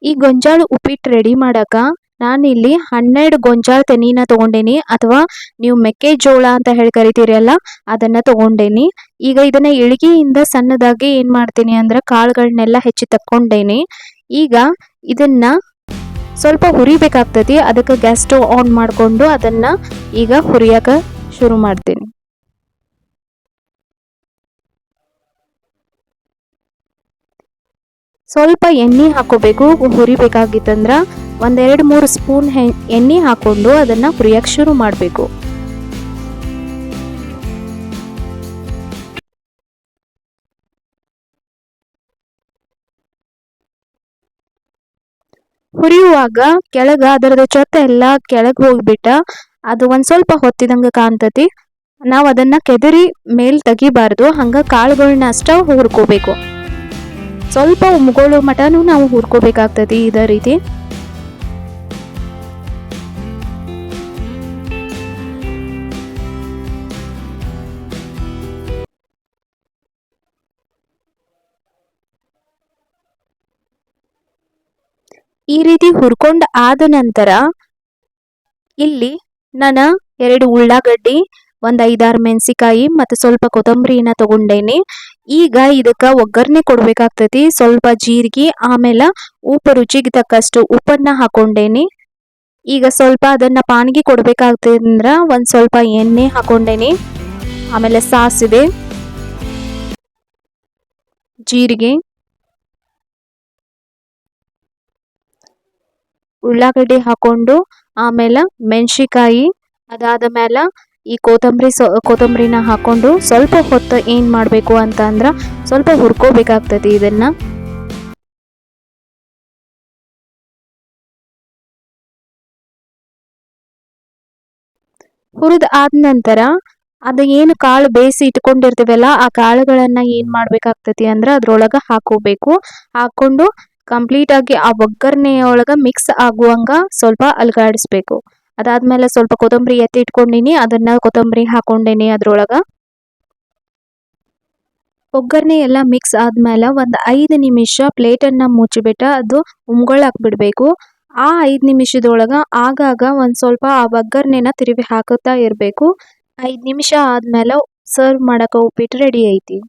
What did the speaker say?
ಈ ಗೊಂಜಾಳ ಉಪ್ಪಿಟ್ಟು ರೆಡಿ ಮಾಡಾಕ ನಾನಿಲ್ಲಿ 12 ಗೊಂಜಾಳ ತೆನಿನ ತಗೊಂಡೇನಿ, ಅಥವಾ ನೀವು ಮೆಕ್ಕೆಜೋಳ ಅಂತ ಹೇಳಿ ಕರಿತೀರಲ್ಲ ಅದನ್ನ ತಗೊಂಡೇನಿ. ಈಗ ಇದನ್ನ ಇಳಿಗೆಯಿಂದ ಸಣ್ಣದಾಗಿ ಏನ್ ಮಾಡ್ತೀನಿ ಅಂದ್ರೆ ಕಾಳುಗಳನ್ನೆಲ್ಲ ಹೆಚ್ಚಿ ತಕ್ಕೊಂಡೇನಿ. ಈಗ ಇದನ್ನ ಸ್ವಲ್ಪ ಹುರಿಬೇಕಾಗ್ತತಿ. ಅದಕ್ಕೆ ಗ್ಯಾಸ್ ಸ್ಟವ್ ಆನ್ ಮಾಡಿಕೊಂಡು ಅದನ್ನ ಈಗ ಹುರಿಯಕ ಶುರು ಮಾಡ್ತೀನಿ. ಸ್ವಲ್ಪ ಎಣ್ಣೆ ಹಾಕೋಬೇಕು. ಹುರಿಬೇಕಾಗಿತ್ತಂದ್ರ ಒಂದೆರಡು ಮೂರು ಸ್ಪೂನ್ ಎಣ್ಣೆ ಹಾಕೊಂಡು ಅದನ್ನ ಹುರಿಯಕ್ಕೆ ಶುರು ಮಾಡಬೇಕು. ಹುರಿಯುವಾಗ ಕೆಳಗ ಅದರದ ಚೊತ್ತ ಎಲ್ಲ ಕೆಳಗೆ ಹೋಗ್ಬಿಟ್ಟ ಅದು ಒಂದ್ ಸ್ವಲ್ಪ ಹೊತ್ತಿದಂಗ ಕಾಣ್ತತಿ. ನಾವ್ ಅದನ್ನ ಕೆದರಿ ಮೇಲ್ ತೆಗಿಬಾರ್ದು, ಹಂಗ ಕಾಳುಗಳನ್ನ ಅಷ್ಟ ಹುರ್ಕೋಬೇಕು. ಸ್ವಲ್ಪ ಉಮ್ಗೊಳ್ಳೋ ಮಟನು ನಾವು ಹುರ್ಕೋಬೇಕಾಗ್ತತಿ ಇದೇ ರೀತಿ. ಈ ರೀತಿ ಹುರ್ಕೊಂಡ್ ಆದ ನಂತರ ಇಲ್ಲಿ ನಾನು 2 ಉಳ್ಳಾಗಡ್ಡಿ, ಒಂದ್ 5-6 ಮೆಣಸಿಕಾಯಿ ಮತ್ತು ಸ್ವಲ್ಪ ಕೊತ್ತಂಬರಿನ ತಗೊಂಡೇನಿ. ಈಗ ಇದಕ್ಕ ಒಗ್ಗರಣೆ ಕೊಡ್ಬೇಕಾಗ್ತತಿ. ಸ್ವಲ್ಪ ಜೀರಿಗೆ, ಆಮೇಲೆ ಉಪ್ಪು ರುಚಿಗೆ ತಕ್ಕಷ್ಟು ಉಪ್ಪನ್ನ ಹಾಕೊಂಡೇನಿ. ಈಗ ಸ್ವಲ್ಪ ಅದನ್ನ ಪಾನಿಗೆ ಕೊಡ್ಬೇಕಾಗ್ತದಂದ್ರ ಒಂದ್ ಸ್ವಲ್ಪ ಎಣ್ಣೆ ಹಾಕೊಂಡೇನಿ, ಆಮೇಲೆ ಸಾಸಿವೆ, ಜೀರಿಗೆ, ಉಳ್ಳಾಗಡ್ಡಿ ಹಾಕೊಂಡು ಆಮೇಲೆ ಮೆಣಸಿಕಾಯಿ, ಅದಾದ ಮೇಲೆ ಈ ಕೊತ್ತಂಬರಿನ ಹಾಕೊಂಡು ಸ್ವಲ್ಪ ಹೊತ್ತು ಏನ್ ಮಾಡಬೇಕು ಅಂತ ಅಂದ್ರ ಸ್ವಲ್ಪ ಹುರ್ಕೋಬೇಕಾಗ್ತದೆ ಇದನ್ನ. ಹುರಿದ ಆದ ನಂತರ ಅದು ಏನು ಕಾಳು ಬೇಯಿಸಿ ಇಟ್ಕೊಂಡಿರ್ತೀವಲ್ಲ ಆ ಕಾಳುಗಳನ್ನ ಏನ್ ಮಾಡ್ಬೇಕಾಗ್ತತಿ ಅಂದ್ರ ಅದ್ರೊಳಗ ಹಾಕೋಬೇಕು. ಹಾಕೊಂಡು ಕಂಪ್ಲೀಟ್ ಆಗಿ ಆ ಒಗ್ಗರಣೆಯೊಳಗ ಮಿಕ್ಸ್ ಆಗುವಂಗ ಸ್ವಲ್ಪ ಅಲ್ಗಾಡಿಸ್ಬೇಕು. ಅದಾದ್ಮೇಲೆ ಸ್ವಲ್ಪ ಕೊತ್ತಂಬರಿ ಎತ್ತಿ ಇಟ್ಕೊಂಡಿನಿ, ಅದನ್ನ ಕೊತ್ತಂಬರಿ ಹಾಕೊಂಡೇನಿ ಅದ್ರೊಳಗ. ಒಗ್ಗರಣೆ ಎಲ್ಲ ಮಿಕ್ಸ್ ಆದ್ಮೇಲೆ ಒಂದ್ 5 ನಿಮಿಷ ಪ್ಲೇಟನ್ನ ಮುಚ್ಚಿಬಿಟ್ಟ ಅದು ಉಮ್ಗೊಳಕ್ ಬಿಡ್ಬೇಕು. ಆ 5 ನಿಮಿಷದೊಳಗ ಆಗಾಗ ಒಂದ್ ಸ್ವಲ್ಪ ಆ ಒಗ್ಗರಣೆನ ತಿರುವಿ ಹಾಕುತ್ತಾ ಇರ್ಬೇಕು. 5 ನಿಮಿಷ ಆದ್ಮೇಲೆ ಸರ್ವ್ ಮಾಡಕ ಉಪ್ಪಿಟ್ಟು ರೆಡಿ ಐತಿ.